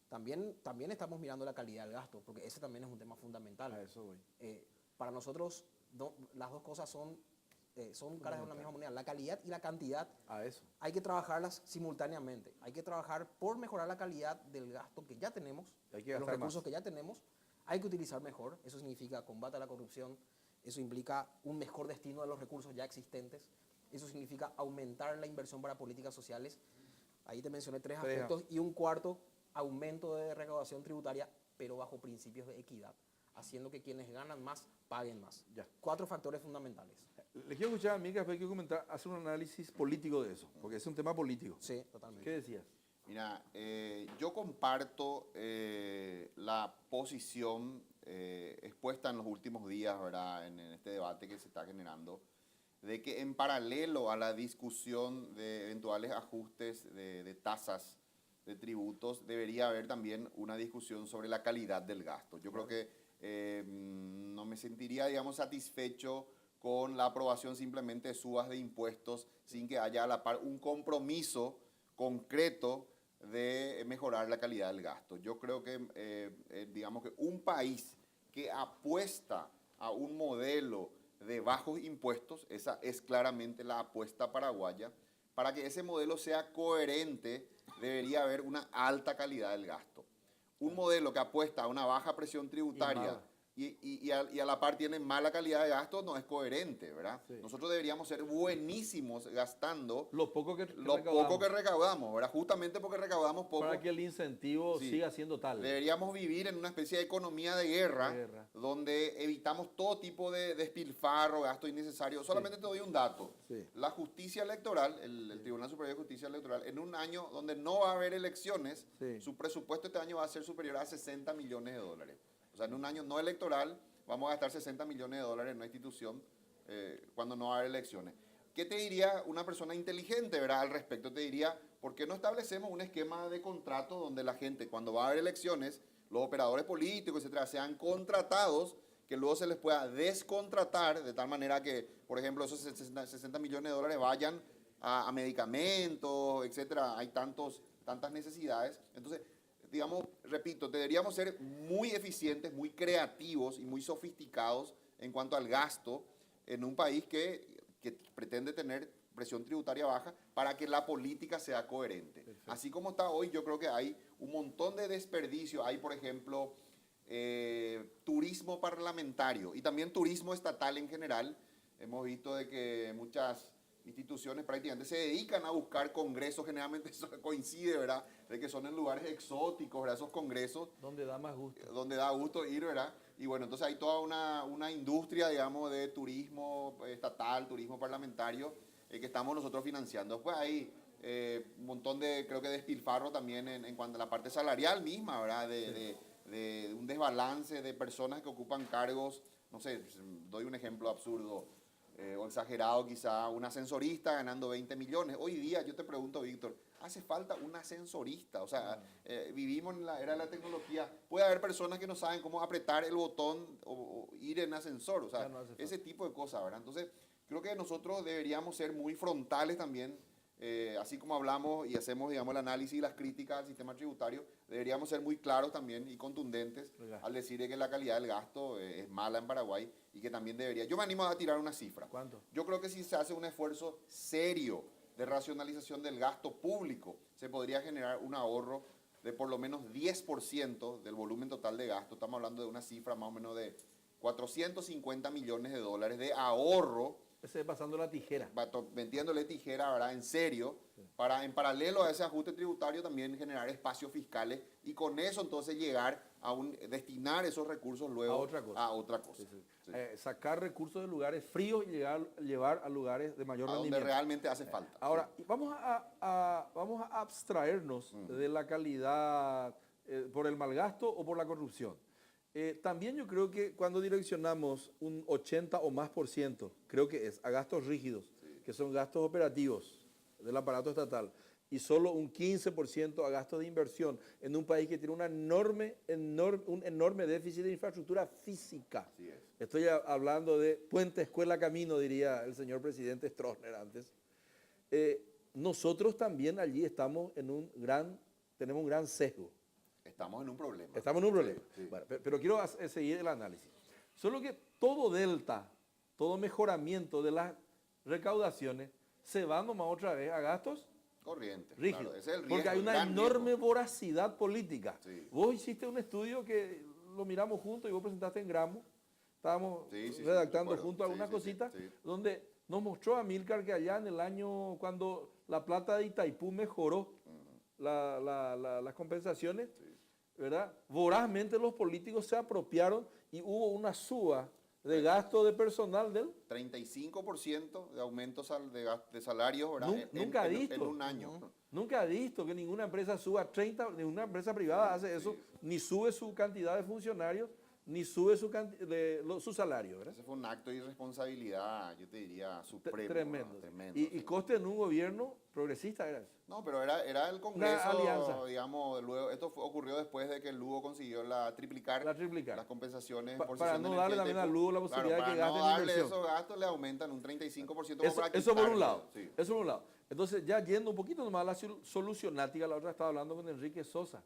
también estamos mirando la calidad del gasto, porque ese también es un tema fundamental. A eso voy. Para nosotros las dos cosas son caras de una misma moneda. La calidad y la cantidad A eso. hay que trabajarlas simultáneamente. Hay que trabajar por mejorar la calidad del gasto que ya tenemos, Hay que de los gastar recursos más. que ya tenemos. Hay que utilizar mejor. Eso significa combate a la corrupción. Eso implica un mejor destino de los recursos ya existentes. Eso significa aumentar la inversión para políticas sociales. Ahí te mencioné 3 aspectos. Y un cuarto, aumento de recaudación tributaria, pero bajo principios de equidad, haciendo que quienes ganan más paguen más. Ya. 4 factores fundamentales. Le quiero escuchar a mí que después hay que comentar, hacer un análisis político de eso, porque es un tema político. Sí, totalmente. ¿Qué decías? Mira, yo comparto la posición expuesta en los últimos días, ¿verdad? En este debate que se está generando, de que en paralelo a la discusión de eventuales ajustes de tasas, de tributos, debería haber también una discusión sobre la calidad del gasto. Yo creo que no me sentiría, digamos, satisfecho con la aprobación simplemente de subas de impuestos sin que haya a la par un compromiso concreto de mejorar la calidad del gasto. Yo creo que, digamos que un país que apuesta a un modelo de bajos impuestos, esa es claramente la apuesta paraguaya, para que ese modelo sea coherente, debería haber una alta calidad del gasto. Un modelo que apuesta a una baja presión tributaria y a la par tiene mala calidad de gasto no es coherente, ¿verdad? Sí. Nosotros deberíamos ser buenísimos gastando Lo poco que poco que recaudamos, ¿verdad? Justamente porque recaudamos poco. para que el incentivo Sí. siga siendo tal. Deberíamos vivir en una especie de economía de guerra. Donde evitamos todo tipo de despilfarro, gasto innecesario. Solamente te doy un dato. Sí. La justicia electoral, el Tribunal Superior de Justicia Electoral, en un año donde no va a haber elecciones, Sí. su presupuesto este año va a ser superior a 60 millones de dólares. O sea, en un año no electoral vamos a gastar 60 millones de dólares en una institución cuando no va a haber elecciones. ¿Qué te diría una persona inteligente, verdad, al respecto? Te diría, ¿por qué no establecemos un esquema de contrato donde la gente, cuando va a haber elecciones, los operadores políticos, etcétera, sean contratados, que luego se les pueda descontratar de tal manera que, por ejemplo, esos 60 millones de dólares vayan a medicamentos, etcétera? Hay tantas necesidades. Entonces, digamos, repito, deberíamos ser muy eficientes, muy creativos y muy sofisticados en cuanto al gasto en un país que pretende tener presión tributaria baja para que la política sea coherente. Perfecto. Así como está hoy, yo creo que hay un montón de desperdicio. Hay, por ejemplo, turismo parlamentario y también turismo estatal en general. Hemos visto de que muchas instituciones prácticamente se dedican a buscar congresos, generalmente eso coincide, ¿verdad? De que son en lugares exóticos, ¿verdad? Esos congresos Donde da más gusto. donde da gusto ir, ¿verdad? Y bueno, entonces hay toda una industria, digamos, de turismo estatal, turismo parlamentario, que estamos nosotros financiando. Después hay un montón de, creo que despilfarro también en cuanto a la parte salarial misma, ¿verdad? De un desbalance de personas que ocupan cargos, no sé, doy un ejemplo absurdo o exagerado quizá, un ascensorista ganando 20 millones. Hoy día, yo te pregunto, Víctor, ¿hace falta un ascensorista? O sea, vivimos en la era de la tecnología. Puede haber personas que no saben cómo apretar el botón o ir en ascensor. O sea, no hace falta. ese tipo de cosas, ¿verdad? Entonces, creo que nosotros deberíamos ser muy frontales también, así como hablamos y hacemos, digamos, el análisis y las críticas al sistema tributario, deberíamos ser muy claros también y contundentes al decir que la calidad del gasto es mala en Paraguay y que también debería. Yo me animo a tirar una cifra. ¿Cuánto? Yo creo que si se hace un esfuerzo serio de racionalización del gasto público, se podría generar un ahorro de por lo menos 10% del volumen total de gasto. Estamos hablando de una cifra más o menos de 450 millones de dólares de ahorro, Ese es pasando la tijera. metiéndole tijera, ¿verdad? En serio, para en paralelo a ese ajuste tributario también generar espacios fiscales y con eso entonces llegar a destinar esos recursos luego A otra cosa. Sí. Sí. Sacar recursos de lugares fríos y llevar a lugares de mayor A donde rendimiento. realmente hace falta. Ahora, vamos a abstraernos de la calidad por el mal gasto o por la corrupción. También yo creo que cuando direccionamos un 80 o más por ciento, creo que es a gastos rígidos, que son gastos operativos del aparato estatal, y solo un 15% a gastos de inversión en un país que tiene un enorme déficit de infraestructura física. Así es. Estoy hablando de puente, escuela, camino, diría el señor presidente Stroessner antes. Nosotros también allí tenemos un gran sesgo. Estamos en un problema. Estamos en un problema. Sí. Bueno, pero quiero seguir el análisis. Solo que todo delta, todo mejoramiento de las recaudaciones se va nomás otra vez a gastos Corriente. rígidos. Claro, ese es el riesgo, porque hay el una gran enorme riesgo. voracidad política. Sí. Vos hiciste un estudio que lo miramos juntos y vos presentaste en Gramo. Estábamos Sí, redactando recuerdo. juntos algunas Sí. cositas, donde nos mostró a Milcar que allá en el año, cuando la plata de Itaipú mejoró las compensaciones, ¿verdad? Vorazmente los políticos se apropiaron y hubo una suba de gasto de personal del 35% de aumentos de salarios, ¿verdad? Nunca visto. En un año. Nunca he visto que ninguna empresa suba 30, ninguna empresa privada hace eso, ni sube su cantidad de funcionarios ni sube su salario, ¿verdad? Ese fue un acto de irresponsabilidad, yo te diría, supremo. Tremendo. ¿no? Tremendo. Y coste en un gobierno progresista era eso. No, pero era el Congreso, alianza. digamos, luego, ocurrió después de que el Lugo consiguió triplicar triplicar. las compensaciones Para cesión no de darle energía y también al Lugo la posibilidad de que para gaste no en darle inversión. esos gastos, le aumentan un 35% como para Eso por un quitarle, lado. sí. Eso por un lado. Entonces, ya yendo un poquito nomás a la solucionática, la otra estaba hablando con Enrique Sosa,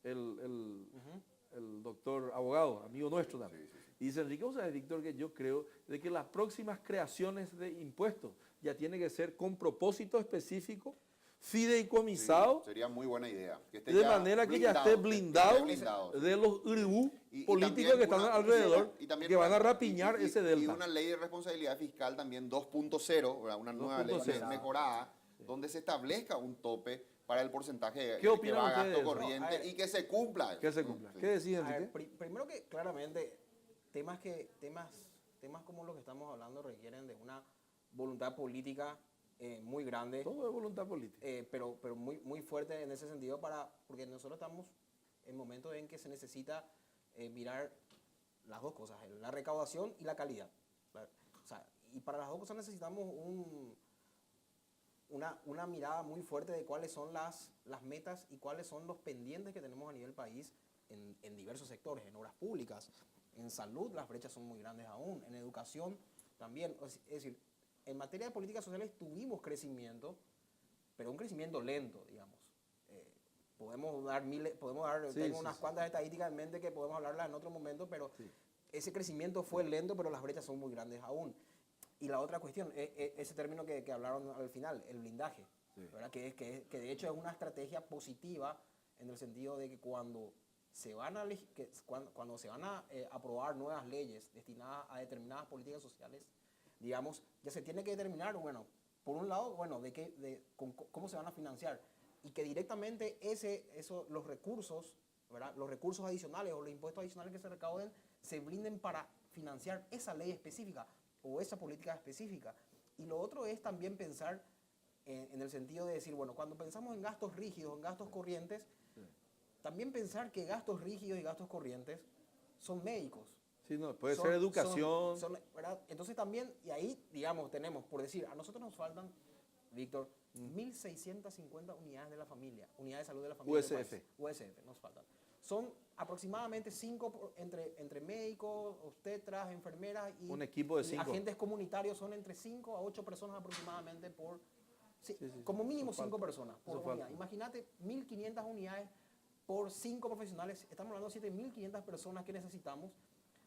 el doctor abogado, amigo nuestro también. Sí, sí, sí. Y dice, Enrique, vos sabés, Víctor, que yo creo de que las próximas creaciones de impuestos ya tienen que ser con propósito específico, fideicomisado, Sí, sería muy buena idea. Que esté de ya manera que ya esté blindado sí. de los uribú Y políticos también que están alrededor, y también que van a rapiñar ese Y delta. una ley de responsabilidad fiscal también 2.0, ¿verdad? Una nueva ley 2.0. mejorada, donde se establezca un tope para el porcentaje ¿Qué opinan que va a ustedes de gasto eso? corriente No, a ver. y que se cumpla. Que se cumpla. Sí. ¿Qué decís, A ver, Enrique? primero que claramente temas como los que estamos hablando requieren de una voluntad política muy grande, Todo es voluntad política. pero muy, muy fuerte en ese sentido porque nosotros estamos en momentos en que se necesita mirar las dos cosas, la recaudación y la calidad. O sea, y para las dos cosas necesitamos una mirada muy fuerte de cuáles son las metas y cuáles son los pendientes que tenemos a nivel país en diversos sectores, en obras públicas, en salud las brechas son muy grandes aún, en educación también. Es decir, en materia de políticas sociales tuvimos crecimiento, pero un crecimiento lento, digamos. Podemos dar, Sí, tengo sí, unas sí. cuantas estadísticas en mente que podemos hablarlas en otro momento, pero Sí. ese crecimiento fue lento, pero las brechas son muy grandes aún. Y la otra cuestión, ese término que hablaron al final, el blindaje, Sí. ¿verdad? Que de hecho es una estrategia positiva en el sentido de que cuando se van a aprobar nuevas leyes destinadas a determinadas políticas sociales, digamos, ya se tiene que determinar, bueno, por un lado, bueno, cómo se van a financiar y que directamente los recursos, ¿verdad? Los recursos adicionales o los impuestos adicionales que se recauden se brinden para financiar esa ley específica o esa política específica. Y lo otro es también pensar en el sentido de decir, bueno, cuando pensamos en gastos rígidos, en gastos corrientes, también pensar que gastos rígidos y gastos corrientes son médicos. Sí, no, puede ser educación. ¿Verdad? Entonces también, y ahí, digamos, tenemos, por decir, a nosotros nos faltan, Víctor, 1.650 unidades de la familia, unidades de salud de la familia. USF. USF, nos faltan. Son aproximadamente 5 entre médicos, obstetras, enfermeras y, Un equipo de y 5. agentes comunitarios, son entre 5 a 8 personas aproximadamente por... Sí, Sí, sí, como mínimo eso 5 falta. personas por Eso unidad. falta. Imagínate 1.500 unidades por 5 profesionales. Estamos hablando de 7.500 personas que necesitamos.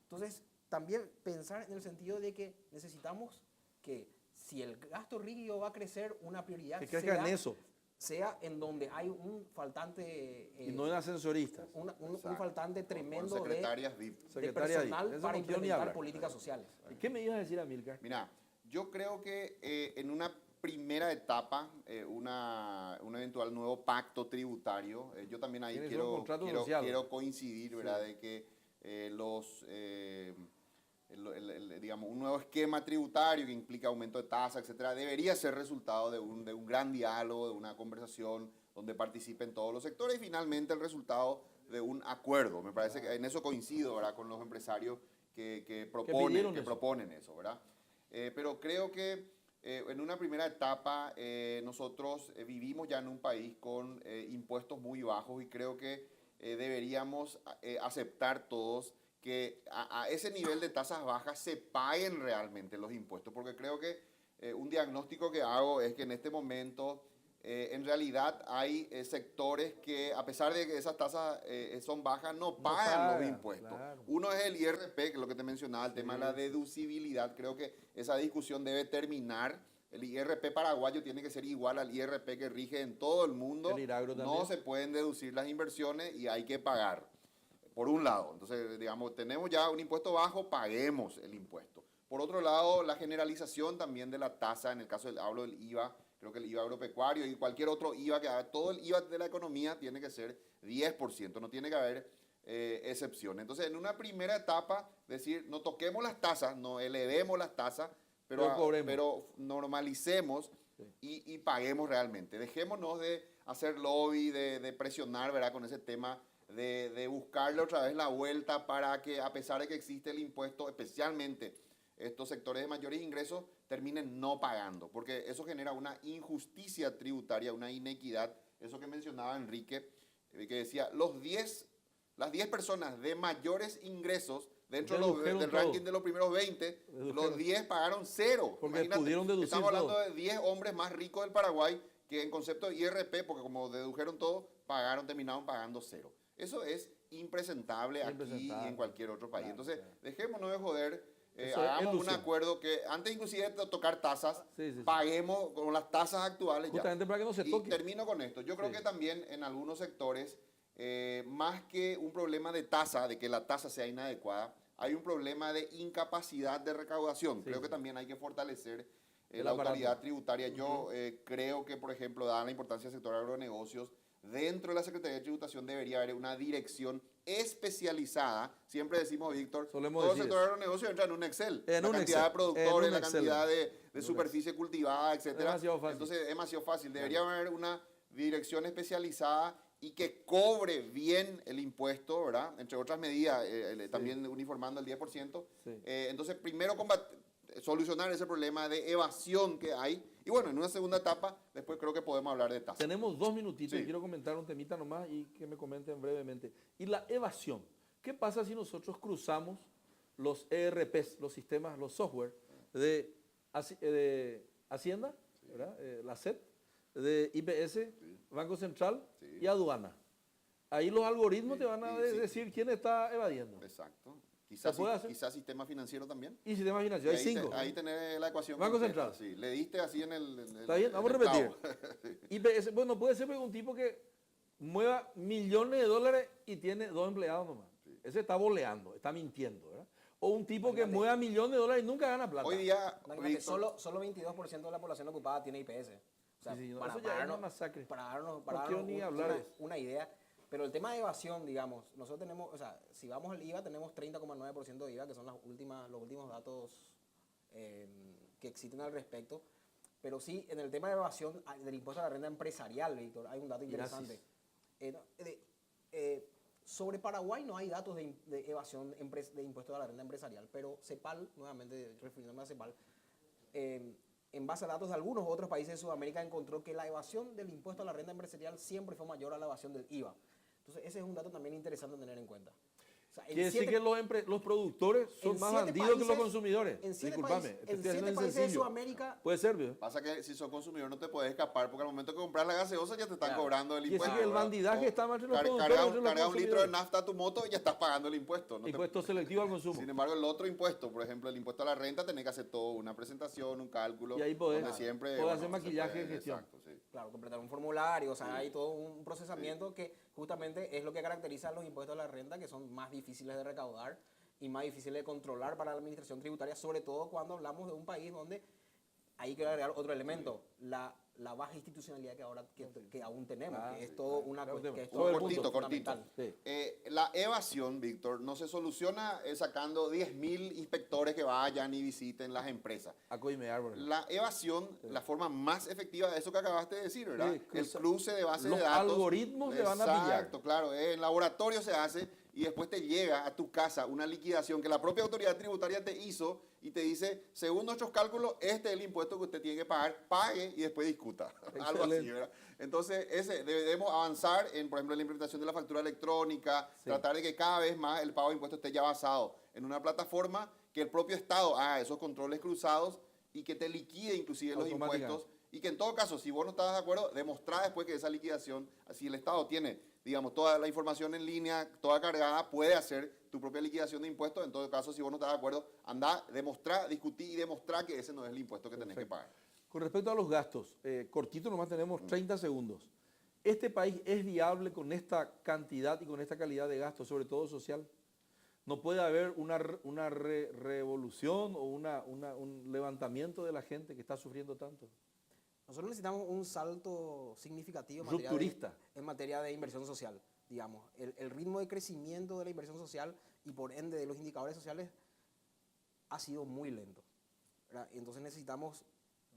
Entonces, también pensar en el sentido de que necesitamos que si el gasto rígido va a crecer, una prioridad Que crezca en eso. sea en donde hay un faltante... Y no en ascensoristas. un Exacto. faltante tremendo Con secretarias VIP. de Secretaria ahí. personal Eso para no quiero ni implementar hablar. políticas sociales. ¿Y qué me ibas a decir, Amílcar? Mira, yo creo que en una primera etapa, un eventual nuevo pacto tributario, yo también ahí Tiene que ser un contrato social. quiero coincidir, ¿verdad? Sí. De que digamos, un nuevo esquema tributario que implica aumento de tasas, etcétera, debería ser resultado de un gran diálogo, de una conversación donde participen todos los sectores y finalmente el resultado de un acuerdo. Me parece que en eso coincido, ¿verdad? Con los empresarios que proponen eso, ¿verdad? Pero creo que en una primera etapa nosotros vivimos ya en un país con impuestos muy bajos y creo que deberíamos aceptar todos que a ese nivel de tasas bajas se paguen realmente los impuestos, porque creo que un diagnóstico que hago es que en este momento en realidad hay sectores que a pesar de que esas tasas son bajas no pagan los impuestos. Claro. Uno es el IRP, que es lo que te mencionaba, el tema de la deducibilidad. Creo que esa discusión debe terminar. El IRP paraguayo tiene que ser igual al IRP que rige en todo el mundo. El IRAGRO no también. se pueden deducir las inversiones y hay que pagar, por un lado. Entonces, digamos, tenemos ya un impuesto bajo, paguemos el impuesto. Por otro lado, la generalización también de la tasa, en el caso hablo del IVA, creo que el IVA agropecuario y cualquier otro IVA que haga, todo el IVA de la economía tiene que ser 10%, no tiene que haber excepciones. Entonces, en una primera etapa, decir, no toquemos las tasas, no elevemos las tasas, pero normalicemos y paguemos realmente. Dejémonos de hacer lobby, de presionar, ¿verdad? Con ese tema de buscarle otra vez la vuelta para que, a pesar de que existe el impuesto, especialmente estos sectores de mayores ingresos, terminen no pagando, porque eso genera una injusticia tributaria, una inequidad. Eso que mencionaba Enrique, que decía, las 10 personas de mayores ingresos dentro del ranking de los primeros 20, los 10 pagaron cero. Porque pudieron deducir estamos hablando todo. de 10 hombres más ricos del Paraguay que en concepto de IRP, porque como dedujeron todo, terminaron pagando cero. Eso es impresentable aquí y en cualquier otro país. Claro, Entonces, claro. dejémonos de joder. Eso es Hagamos un ilusión. acuerdo que antes inclusive de tocar tasas, Sí. paguemos con las tasas actuales. Justamente para que no se Y toque. termino con esto. Yo creo Sí. que también en algunos sectores, más que un problema de tasa, de que la tasa sea inadecuada, hay un problema de incapacidad de recaudación. Creo que también hay que fortalecer El la aparato. autoridad tributaria. Yo creo que, por ejemplo, dada la importancia del sector agronegocios, dentro de la Secretaría de Tributación debería haber una dirección especializada. Siempre decimos, Víctor, Solemos todo el decir sector agronegocios entra en un Excel. En la un cantidad Excel, de productores, en la un Excel. cantidad de En un superficie cultivada, etcétera. demasiado fácil. Entonces es demasiado fácil. Debería haber una dirección especializada y que cobre bien el impuesto, ¿verdad? Entre otras medidas, también uniformando el 10%. Sí. Entonces, primero solucionar ese problema de evasión que hay. Y bueno, en una segunda etapa, después creo que podemos hablar de tasas. Tenemos 2 minutitos Sí. y quiero comentar un temita nomás y que me comenten brevemente. Y la evasión. ¿Qué pasa si nosotros cruzamos los ERPs, los sistemas, los software de Hacienda, ¿verdad? La SET, de IPS, Banco Central y aduana? Ahí los algoritmos te van a decir quién está evadiendo. Exacto. ¿Se puede hacer? Quizás sistema financiero también. Y sistema financiero, hay 5. Ahí tenés la ecuación. Banco completa, Central. Sí, le diste así en el. ¿Está bien? Vamos a el repetir. octavo. IPS, bueno, puede ser un tipo que mueva millones de dólares y tiene 2 empleados nomás. Ese está boleando, está mintiendo, ¿verdad? O un tipo que mueva millones de dólares y nunca gana plata. Hoy día, Imagínate, Víctor, solo 22% de la población ocupada tiene IPS. O sea, Sí, no, para, eso ya para es una darnos- masacre. para darnos, No quiero ni hablar de eso. una idea. Pero el tema de evasión, digamos, nosotros tenemos, o sea, si vamos al IVA, tenemos 30,9% de IVA, que son los últimos datos que existen al respecto. Pero sí, en el tema de evasión del impuesto a la renta empresarial, Víctor, hay un dato interesante. Sobre Paraguay no hay datos de evasión de impuestos a la renta empresarial, pero CEPAL, nuevamente refiriéndome a CEPAL, en base a datos de algunos otros países de Sudamérica, encontró que la evasión del impuesto a la renta empresarial siempre fue mayor a la evasión del IVA. Entonces, ese es un dato también interesante tener en cuenta. O sea, en Quiere decir siete- que los productores son en más 7 bandidos que los países- consumidores. En 7 Disculpame, países, te en estoy haciendo 7 el países de sencillo. Sudamérica, Puede ser, ¿vio? pasa que si sos consumidor no te puedes escapar porque al momento que compras la gaseosa ya te están Claro. cobrando el Quiere decir impuesto. que el ¿verdad? bandidaje O está más entre los car- productores que carga entre los carga un litro de consumidores. nafta a tu moto y ya estás pagando el impuesto. No te- Impuesto selectivo al consumo. Sin embargo, el otro impuesto, por ejemplo, el impuesto a la renta, tenés que hacer todo, una presentación, un cálculo. Y ahí podés- donde siempre, podés hacer se maquillaje puede, de gestión. Exacto, sí. claro, completar un formulario, o sea, hay todo un procesamiento que justamente es lo que caracteriza a los impuestos a la renta, que son más difíciles de recaudar y más difíciles de controlar para la administración tributaria, sobre todo cuando hablamos de un país donde hay que agregar otro elemento, la baja institucionalidad que aún tenemos, Ah, que es sí, todo claro, una claro, cuestión tema. que es Todo todo el cortito, cortito. fundamental. Sí. La evasión, Víctor, no se soluciona sacando 10.000 inspectores que vayan y visiten las empresas. A coimear, por ejemplo. La evasión, la forma más efectiva de eso que acabaste de decir, ¿verdad? Sí, El cruce de base los de datos. algoritmos se van a pillar. Exacto, claro. En laboratorio se hace y después te llega a tu casa una liquidación que la propia autoridad tributaria te hizo y te dice, según nuestros cálculos, este es el impuesto que usted tiene que pagar, pague y después discuta. Algo así, Excelente. ¿verdad? Entonces, debemos avanzar en, por ejemplo, la implementación de la factura electrónica, Sí. tratar de que cada vez más el pago de impuestos esté ya basado en una plataforma que el propio Estado haga esos controles cruzados y que te liquide inclusive los Automáticamente. impuestos y que en todo caso, si vos no estás de acuerdo, demostrar después que esa liquidación, si el Estado tiene, digamos, toda la información en línea, toda cargada, puede hacer tu propia liquidación de impuestos. En todo caso, si vos no estás de acuerdo, anda, demostrar, discutir y demostrar que ese no es el impuesto que tenés que pagar. Con respecto a los gastos, cortito nomás tenemos 30 segundos. ¿Este país es viable con esta cantidad y con esta calidad de gasto, sobre todo social? ¿No puede haber una revolución o un levantamiento de la gente que está sufriendo tanto? Nosotros necesitamos un salto significativo Rupturista. en materia de inversión social, digamos. El ritmo de crecimiento de la inversión social y por ende de los indicadores sociales ha sido muy lento, ¿verdad? Entonces necesitamos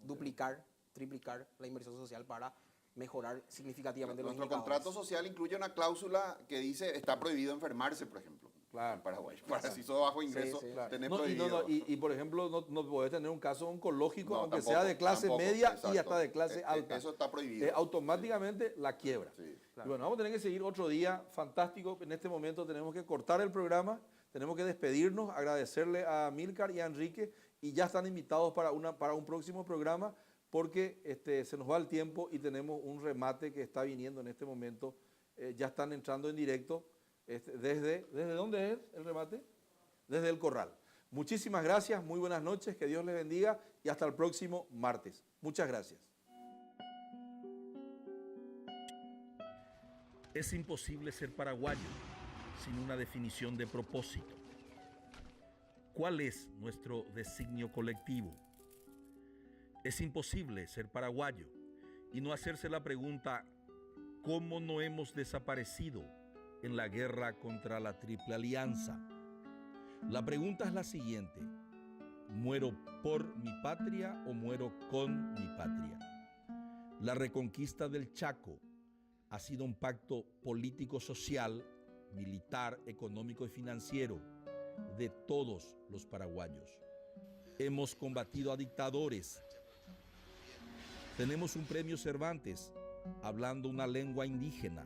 duplicar, triplicar la inversión social para mejorar significativamente los Nuestro indicadores. contrato social incluye una cláusula que dice está prohibido enfermarse, por ejemplo. Claro. En Paraguay. Para si sos bajo ingreso, Sí, sí. tenés No, prohibido. y, por ejemplo, no podés tener un caso oncológico, No, aunque tampoco, sea de clase tampoco, media y exacto. hasta de clase alta. Eso está prohibido. Automáticamente la quiebra. Sí. Y bueno, vamos a tener que seguir otro día fantástico. En este momento tenemos que cortar el programa, tenemos que despedirnos, agradecerle a Milcar y a Enrique, y ya están invitados para un próximo programa, porque se nos va el tiempo y tenemos un remate que está viniendo en este momento. Ya están entrando en directo. ¿Desde dónde es el remate? Desde el Corral. Muchísimas gracias, muy buenas noches, que Dios les bendiga y hasta el próximo martes. Muchas gracias. Es imposible ser paraguayo sin una definición de propósito. ¿Cuál es nuestro designio colectivo? Es imposible ser paraguayo y no hacerse la pregunta ¿cómo no hemos desaparecido en la guerra contra la Triple Alianza? La pregunta es la siguiente: ¿muero por mi patria o muero con mi patria? La reconquista del Chaco ha sido un pacto político-social, militar, económico y financiero de todos los paraguayos. Hemos combatido a dictadores. Tenemos un premio Cervantes hablando una lengua indígena.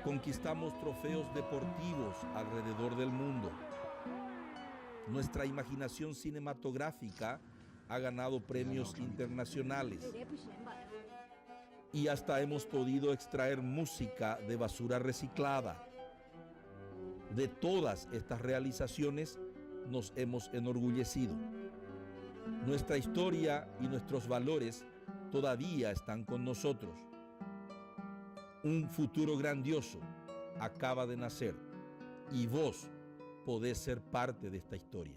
Conquistamos trofeos deportivos alrededor del mundo. Nuestra imaginación cinematográfica ha ganado premios internacionales. Y hasta hemos podido extraer música de basura reciclada. De todas estas realizaciones nos hemos enorgullecido. Nuestra historia y nuestros valores todavía están con nosotros. Un futuro grandioso acaba de nacer y vos podés ser parte de esta historia.